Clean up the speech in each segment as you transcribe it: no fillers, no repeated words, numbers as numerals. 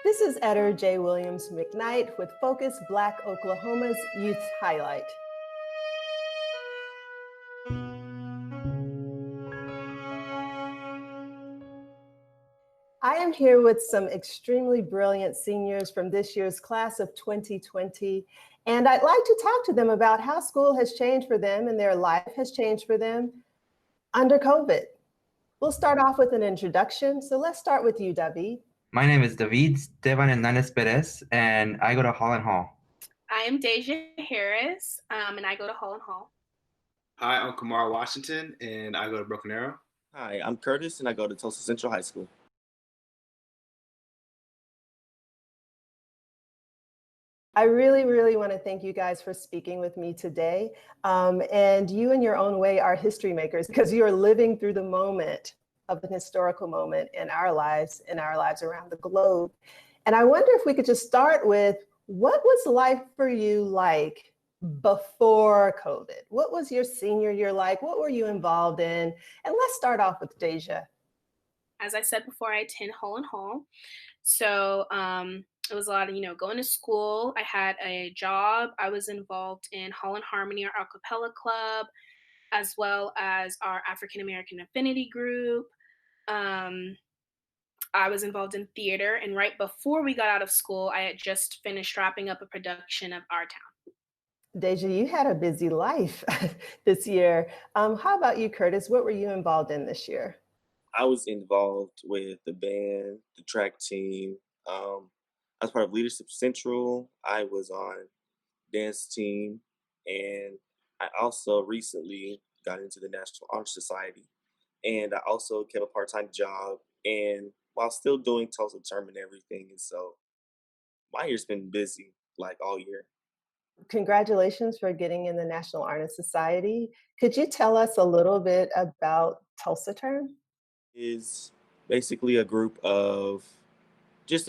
This is Eder Williams-McKnight with Focus Black Oklahoma's Youth Highlight. I am here with some extremely brilliant seniors from this year's class of 2020, and I'd like to talk to them about how school has changed for them and their life has changed for them under COVID. We'll start off with an introduction, so let's start with you, David. My name is David Esteban Hernandez Perez, and I go to Holland Hall. I am Deja Harris, and I go to Holland Hall. Hi, I'm Kamar Washington, and I go to Broken Arrow. Hi, I'm Curtis, and I go to Tulsa Central High School. I really want to thank you guys for speaking with me today. And you in your own way are history makers because you are living through the moment of an historical moment in our lives around the globe. And I wonder if we could just start with, what was life for you like before COVID? What was your senior year like? What were you involved in? And let's start off with Deja. As I said before, I attend Holland Hall. So it was a lot of, going to school. I had a job. I was involved in Holland Harmony, our a cappella club, as well as our African American Affinity group. I was involved in theater, and right before we got out of school, I had just finished wrapping up a production of Our Town. Deja, you had a busy life this year. How about you, Curtis? What were you involved in this year? I was involved with the band, the track team. I was part of Leadership Central. I was on dance team, and I also recently got into the National Honor Society. And I also kept a part-time job, and while still doing Tulsa term and everything. And so my year's been busy, like all year. Congratulations for getting in the National Honor Society. Could you tell us a little bit about Tulsa term? Is basically a group of kids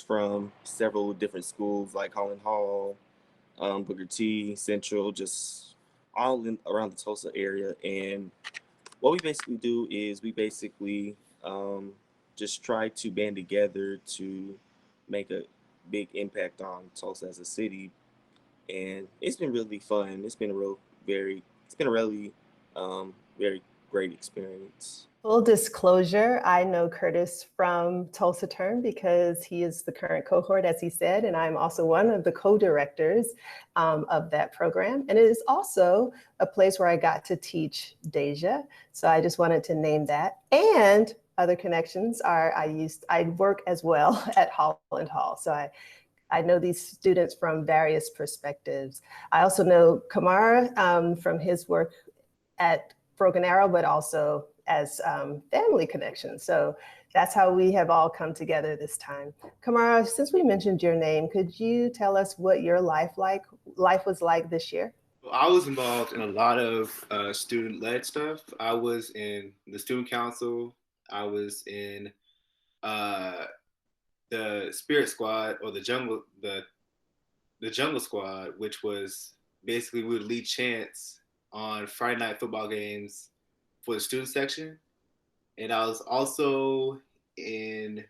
from several different schools like Holland Hall, Booker T, Central, just all around the Tulsa area. And what we basically do is we basically just try to band together to make a big impact on Tulsa as a city. And it's been really fun. It's been a really very great experience. Full disclosure, I know Curtis from Tulsa Term because he is the current cohort, as he said, and I'm also one of the co-directors of that program. And it is also a place where I got to teach Deja. So I just wanted to name that. And other connections are I work as well at Holland Hall. So I know these students from various perspectives. I also know Kamara from his work at Broken Arrow, but also as family connections. So that's how we have all come together this time. Kamara, since we mentioned your name, could you tell us what your life was like this year? Well, I was involved in a lot of student-led stuff. I was in the student council. I was in the spirit squad, or the jungle squad, which was basically we would lead chants on Friday night football games for the student section. And I was also in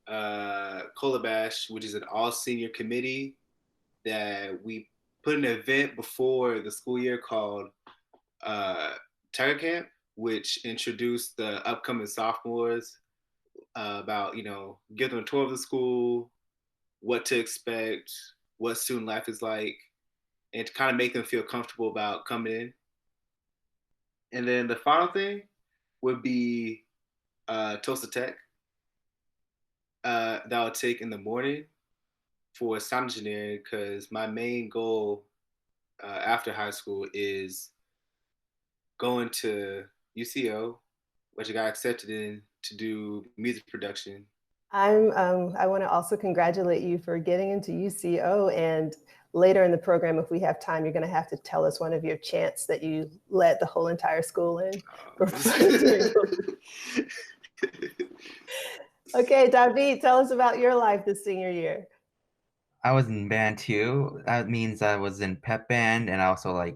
Colabash, which is an all senior committee that we put an event before the school year called Tiger Camp, which introduced the upcoming sophomores about, give them a tour of the school, what to expect, what student life is like, and to kind of make them feel comfortable about coming in. And then the final thing would be Tulsa Tech that I'll take in the morning for sound engineering, because my main goal after high school is going to UCO, which I got accepted in to do music production. I want to also congratulate you for getting into UCO, and later in the program, if we have time, you're going to have to tell us one of your chants that you led the whole entire school in. Okay, David, tell us about your life this senior year. I was in band too. That means I was in pep band, and I also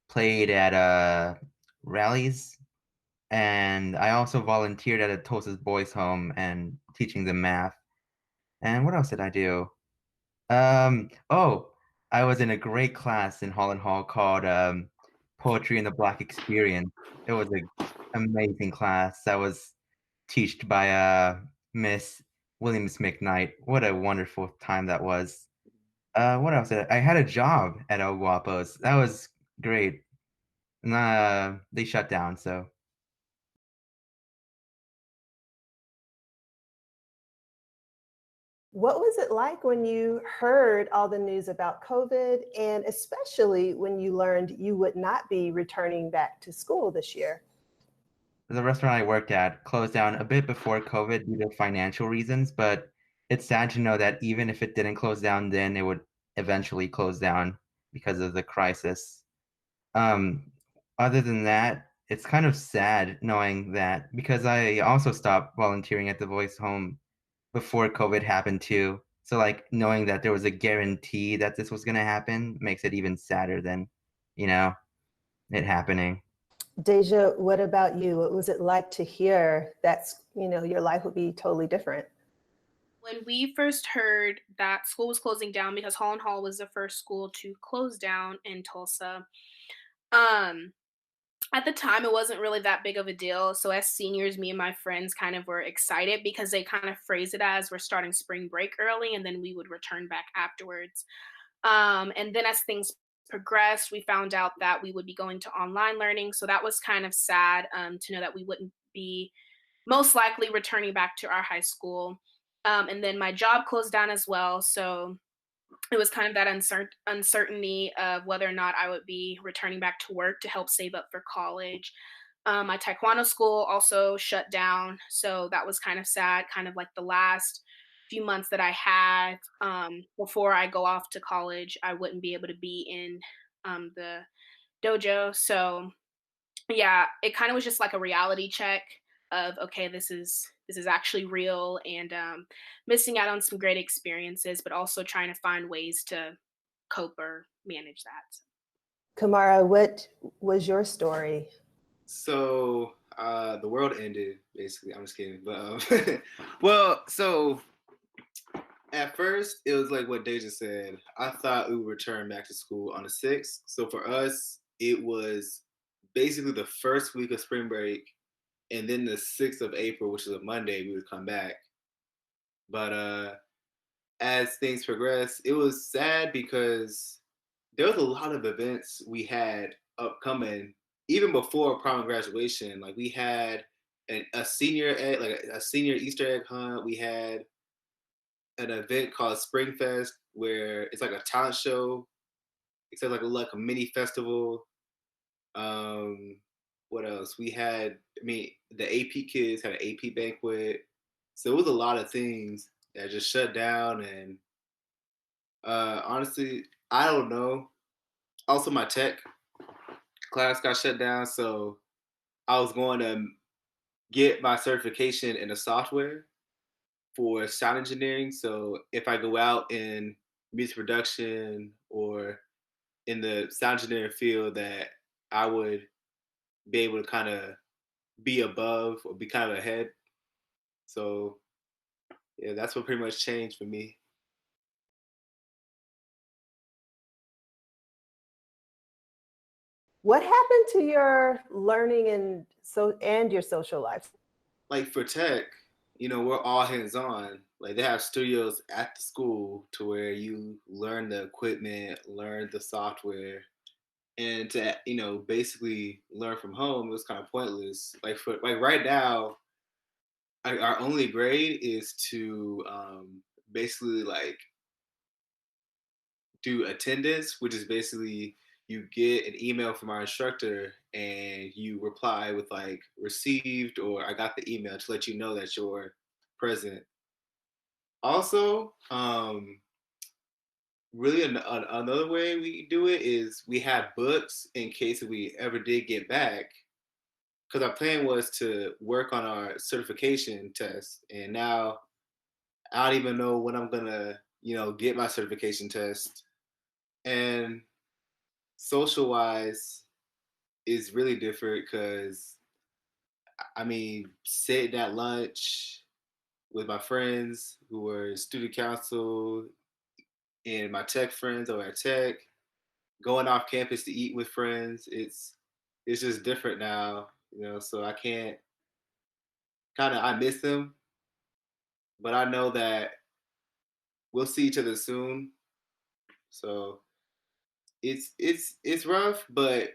played at rallies And I also volunteered at a Tulsa's boys' home and teaching them math. And what else did I do? Oh, I was in a great class in Holland Hall called Poetry and the Black Experience. It was an amazing class that was taught by Miss Williams-McKnight. What a wonderful time that was. What else? I had a job at El Guapos. That was great. And they shut down, so. What was it like when you heard all the news about COVID, and especially when you learned you would not be returning back to school this year? The restaurant I worked at closed down a bit before COVID due to financial reasons, but it's sad to know that even if it didn't close down then, it would eventually close down because of the crisis. Um, Other than that, it's kind of sad knowing that because I also stopped volunteering at the Voice Home before COVID happened too. So like knowing that there was a guarantee that this was gonna happen makes it even sadder than, you know, it happening. Deja, what about you? What was it like to hear that, your life would be totally different? When we first heard that school was closing down, because Holland Hall was the first school to close down in Tulsa, um, at the time, it wasn't really that big of a deal. So as seniors, me and my friends kind of were excited because they kind of phrased it as we're starting spring break early and then we would return back afterwards. And then as things progressed, we found out that we would be going to online learning. So that was kind of sad to know that we wouldn't be most likely returning back to our high school. And then my job closed down as well. So it was kind of that uncertainty of whether or not I would be returning back to work to help save up for college. My taekwondo school also shut down, so that was kind of sad. Kind of like the last few months that I had before I go off to college, I wouldn't be able to be in the dojo. So yeah, it kind of was just like a reality check of okay, this is actually real, and missing out on some great experiences, but also trying to find ways to cope or manage that. Kamara, what was your story? So the world ended, basically. I'm just kidding. But well, so at first it was like what Deja said. I thought we would return back to school on the 6th. So for us, it was basically the first week of spring break, and then the 6th of April, which is a Monday, we would come back. But as things progressed, it was sad because there was a lot of events we had upcoming even before prom and graduation. Like we had a senior egg, like a senior Easter egg hunt. We had an event called Spring Fest where it's like a talent show, except like a mini festival. Um, what else? We had, I mean, the AP kids had an AP banquet. So it was a lot of things that just shut down. And honestly, I don't know. Also, my tech class got shut down. So I was going to get my certification in the software for sound engineering. So if I go out in music production or in the sound engineering field, that I would be able to kind of be above or be kind of ahead. So yeah, that's what pretty much changed for me. What happened to your learning and your social life? Like for tech, we're all hands on. Like they have studios at the school to where you learn the equipment, learn the software, and to basically learn from home. It was kind of pointless. Like right now, our only grade is to basically like do attendance, which is basically you get an email from our instructor and you reply with like received or I got the email to let you know that you're present. Also, really another way we do it is we have books in case we ever did get back, because our plan was to work on our certification test, and now I don't even know when I'm gonna get my certification test. And social wise is really different because I mean, sitting at lunch with my friends who were in student council and my tech friends over at tech, going off campus to eat with friends. It's just different now, so I can't I miss them, but I know that we'll see each other soon. So it's rough, but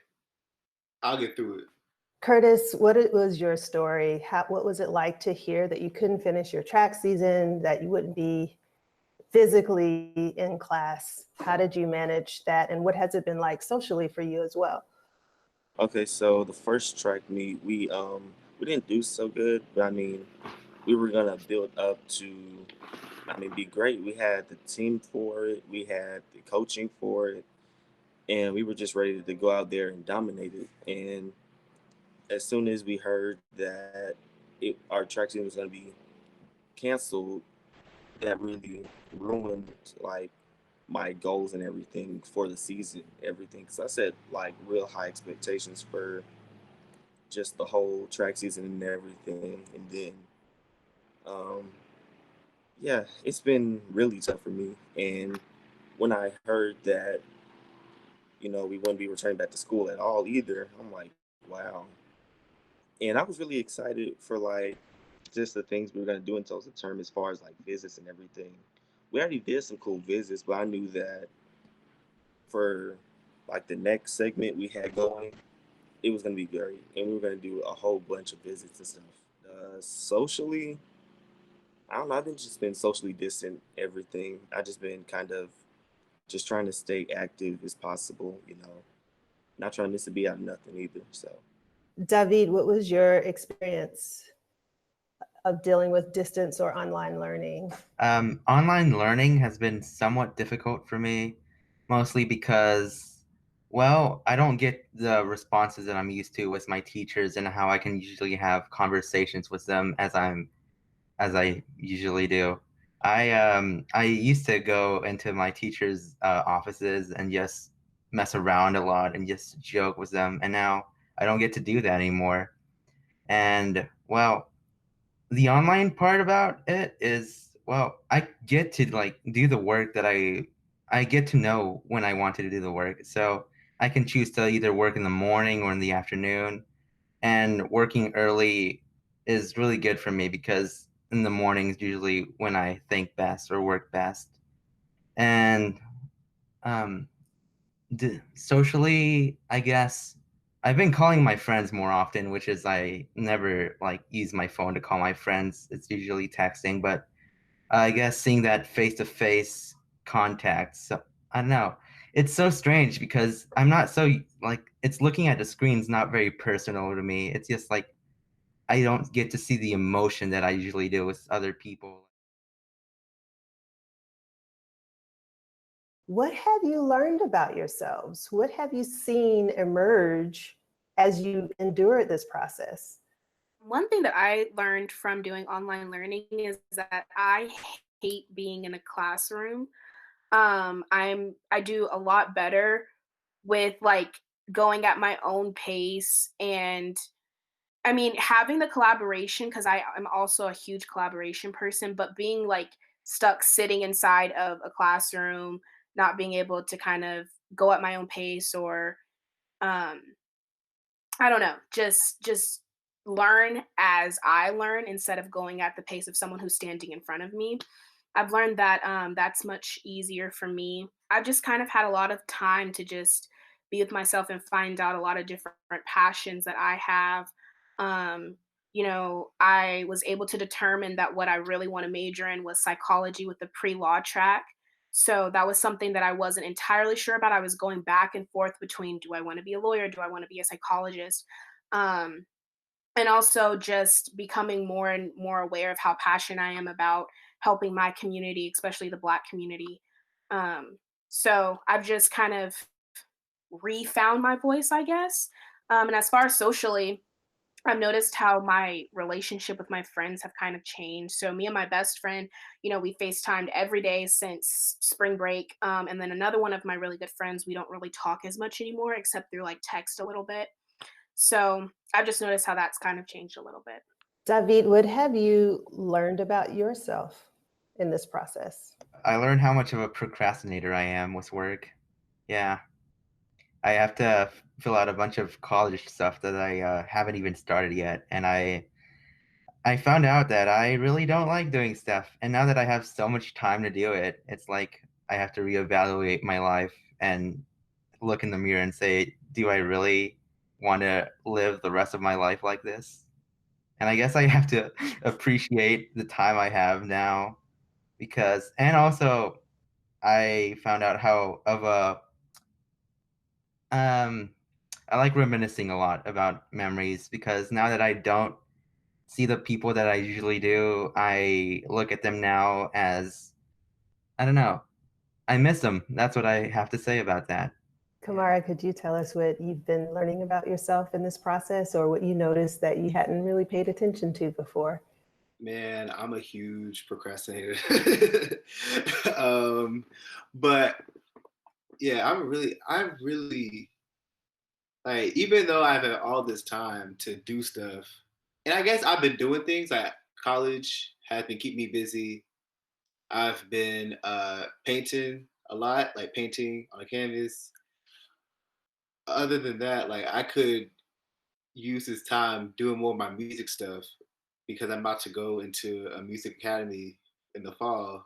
I'll get through it. Curtis, was your story? What was it like to hear that you couldn't finish your track season, that you wouldn't be physically in class? How did you manage that? And what has it been like socially for you as well? Okay, so the first track meet, we didn't do so good, but I mean, we were gonna build up to, be great. We had the team for it, we had the coaching for it, and we were just ready to go out there and dominate it. And as soon as we heard that our track season was gonna be canceled, that really ruined like my goals and everything for the season, everything. Because I set like real high expectations for just the whole track season and everything. And then, um, yeah, it's been really tough for me. And when I heard that, we wouldn't be returning back to school at all either, I'm like, wow. And I was really excited for like just the things we were gonna do in Tulsa term as far as like visits and everything. We already did some cool visits, but I knew that for like the next segment we had going, it was gonna be great, and we were gonna do a whole bunch of visits and stuff. Socially, I don't know. I've just been socially distant. Everything. I just been kind of just trying to stay active as possible. Not trying this to be out of nothing either. So. David, what was your experience of dealing with distance or online learning? Online learning has been somewhat difficult for me, mostly because, well, I don't get the responses that I'm used to with my teachers and how I can usually have conversations with them as I usually do. I used to go into my teachers' offices and just mess around a lot and just joke with them, and now I don't get to do that anymore. And well, the online part about it is, well, I get to like do the work that I get to know when I wanted to do the work. So I can choose to either work in the morning or in the afternoon. And working early is really good for me because in the mornings usually when I think best or work best. And um, socially, I guess I've been calling my friends more often, which is I never like use my phone to call my friends. It's usually texting, but I guess seeing that face-to-face contact. So I don't know. It's so strange because I'm not so like it's looking at the screen's not very personal to me. It's just like I don't get to see the emotion that I usually do with other people. What have you learned about yourselves? What have you seen emerge as you endured this process? One thing that I learned from doing online learning is that I hate being in a classroom. I do a lot better with like going at my own pace and I mean having the collaboration because I'm also a huge collaboration person, but being like stuck sitting inside of a classroom, not being able to kind of go at my own pace or um I don't know, just learn as I learn instead of going at the pace of someone who's standing in front of me. I've learned that that's much easier for me. I've just kind of had a lot of time to just be with myself and find out a lot of different passions that I have. Um, I was able to determine that what I really want to major in was psychology with the pre-law track. So that was something that I wasn't entirely sure about. I was going back and forth between do I want to be a lawyer? Do I want to be a psychologist? Um, and also just becoming more and more aware of how passionate I am about helping my community, especially the Black community. Um, so I've just kind of refound my voice, I guess. And as far as socially, I've noticed how my relationship with my friends have kind of changed. So me and my best friend, we FaceTimed every day since spring break. And then another one of my really good friends, we don't really talk as much anymore, except through like text a little bit. So I've just noticed how that's kind of changed a little bit. David, what have you learned about yourself in this process? I learned how much of a procrastinator I am with work. Yeah. I have to fill out a bunch of college stuff that I haven't even started yet. And I found out that I really don't like doing stuff. And now that I have so much time to do it, it's like I have to reevaluate my life and look in the mirror and say, do I really want to live the rest of my life like this? And I guess I have to appreciate the time I have now because, and also I found out how of a, I like reminiscing a lot about memories because now that I don't see the people that I usually do, I look at them now as, I don't know, I miss them. That's what I have to say about that. Kamara, could you tell us what you've been learning about yourself in this process, or what you noticed that you hadn't really paid attention to before? Man, I'm a huge procrastinator. But yeah, I really like, even though I've had all this time to do stuff, and I guess I've been doing things like college has been keeping me busy. I've been painting a lot, like painting on a canvas. Other than that, like I could use this time doing more of my music stuff because I'm about to go into a music academy in the fall,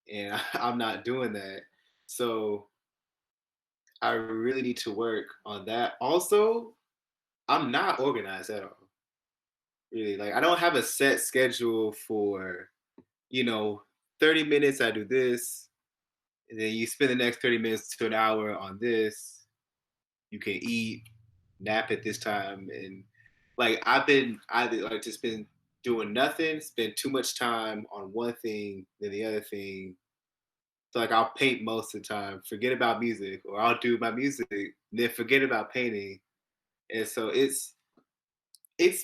and I'm not doing that. So I really need to work on that. Also, I'm not organized at all. Really, like I don't have a set schedule for, you know, 30 minutes I do this, and then you spend the next 30 minutes to an hour on this. You can eat, nap at this time, and like I've like just been doing nothing, spend too much time on one thing than the other thing. So like I'll paint most of the time, forget about music, or I'll do my music, then forget about painting. And so it's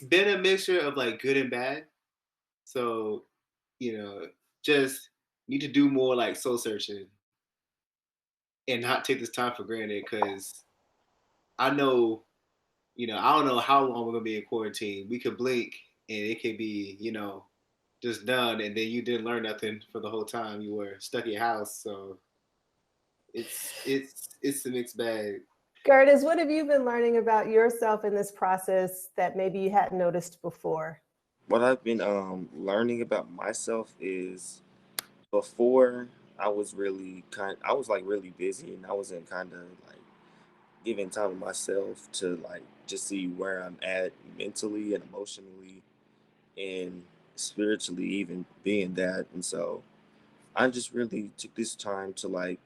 been a mixture of like good and bad. So, you know, just need to do more like soul searching and not take this time for granted because I know, I don't know how long we're gonna be in quarantine. We could blink and it could be, just done, and then you didn't learn nothing for the whole time you were stuck in your house. So it's a mixed bag. Curtis, what have you been learning about yourself in this process that maybe you hadn't noticed before? What I've been learning about myself is before I was like really busy and I wasn't kind of like giving time to myself to like just see where I'm at mentally and emotionally and spiritually, even being that. And so I just really took this time to like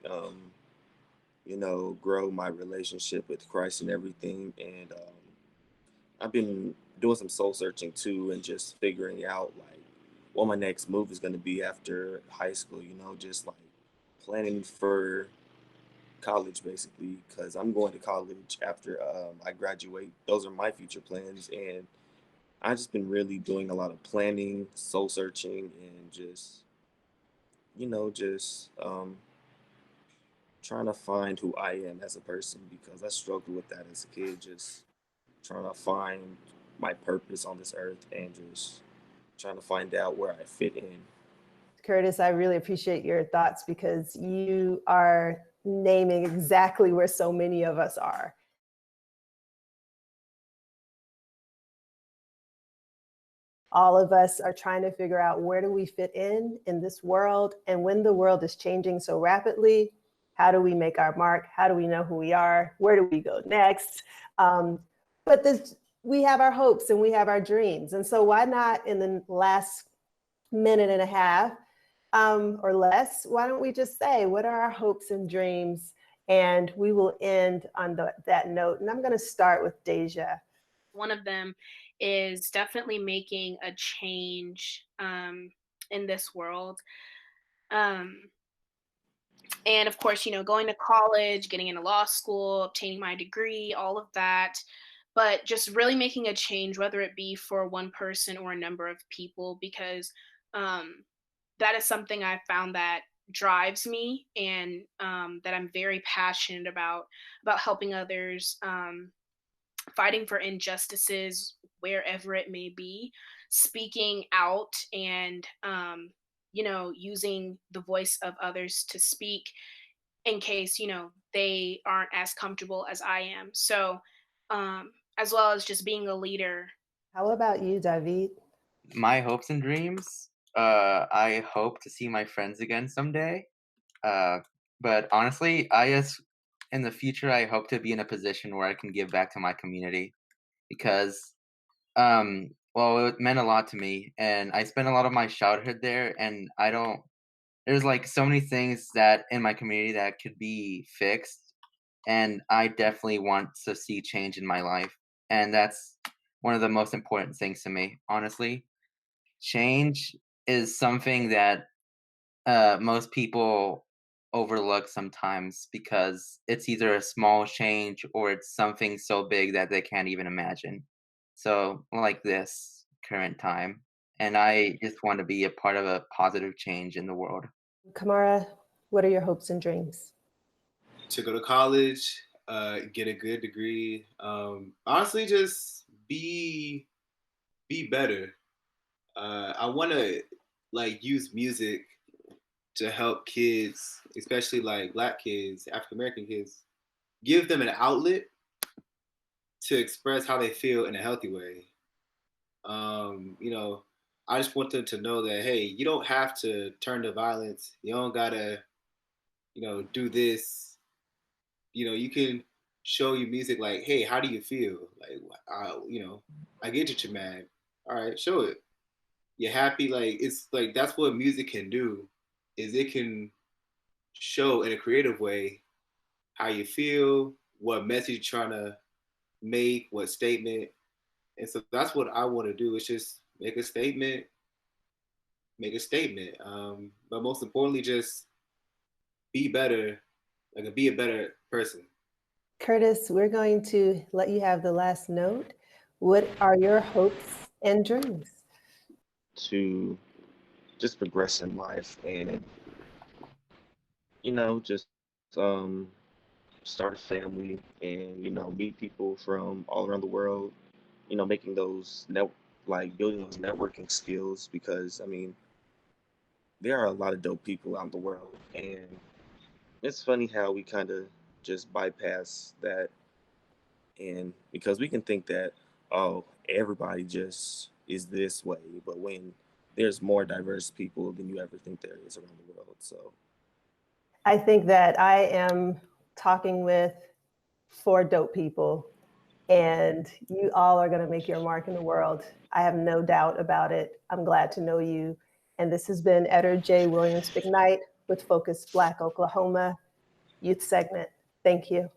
grow my relationship with Christ and everything. And I've been doing some soul searching too, and just figuring out like what my next move is going to be after high school. Just like planning for college basically, because I'm going to college after I graduate. Those are my future plans, and I've just been really doing a lot of planning, soul searching, and just trying to find who I am as a person, because I struggled with that as a kid, just trying to find my purpose on this earth and just trying to find out where I fit in. Curtis, I really appreciate your thoughts because you are naming exactly where so many of us are. All of us are trying to figure out where do we fit in this world, and when the world is changing so rapidly, how do we make our mark? How do we know who we are? Where do we go next? But we have our hopes and we have our dreams. And so why not, in the last minute and a half or less, why don't we just say, what are our hopes and dreams? And we will end on that note. And I'm going to start with Deja. One of them is definitely making a change in this world. And of course, going to college, getting into law school, obtaining my degree, all of that. But just really making a change, whether it be for one person or a number of people, because that is something I found that drives me, and that I'm very passionate about helping others fighting for injustices wherever it may be, speaking out, and using the voice of others to speak in case they aren't as comfortable as I am. So as well as just being a leader. How about you, David? My hopes and dreams. I hope to see my friends again someday. But honestly, in the future, I hope to be in a position where I can give back to my community because, well, it meant a lot to me, and I spent a lot of my childhood there, and there's like so many things that in my community that could be fixed, and I definitely want to see change in my life, and that's one of the most important things to me, honestly. Change is something that most people overlook sometimes because it's either a small change or it's something so big that they can't even imagine. So, like this current time. And I just want to be a part of a positive change in the world. Kamara, what are your hopes and dreams? To go to college, get a good degree. Honestly, just be better. I want to use music to help kids, especially like Black kids, African American kids, give them an outlet to express how they feel in a healthy way. I just want them to know that, hey, you don't have to turn to violence. You don't gotta, do this. You can show your music like, hey, how do you feel? Like, I get that you're mad. All right, show it. You're happy. Like, it's like that's what music can do, is it can show in a creative way how you feel, what message you're trying to make, what statement. And so that's what I want to do, is just make a statement. But most importantly, just be better, be a better person. Curtis, we're going to let you have the last note. What are your hopes and dreams? To just progress in life and, just start a family and, meet people from all around the world, making those building those networking skills, because there are a lot of dope people out in the world, and it's funny how we kind of just bypass that, and because we can think that, oh, everybody just is this way, but when there's more diverse people than you ever think there is around the world. So I think that I am talking with 4 dope people, and you all are going to make your mark in the world. I have no doubt about it. I'm glad to know you. And this has been Eder J. Williams-McKnight with Focus Black Oklahoma Youth Segment. Thank you.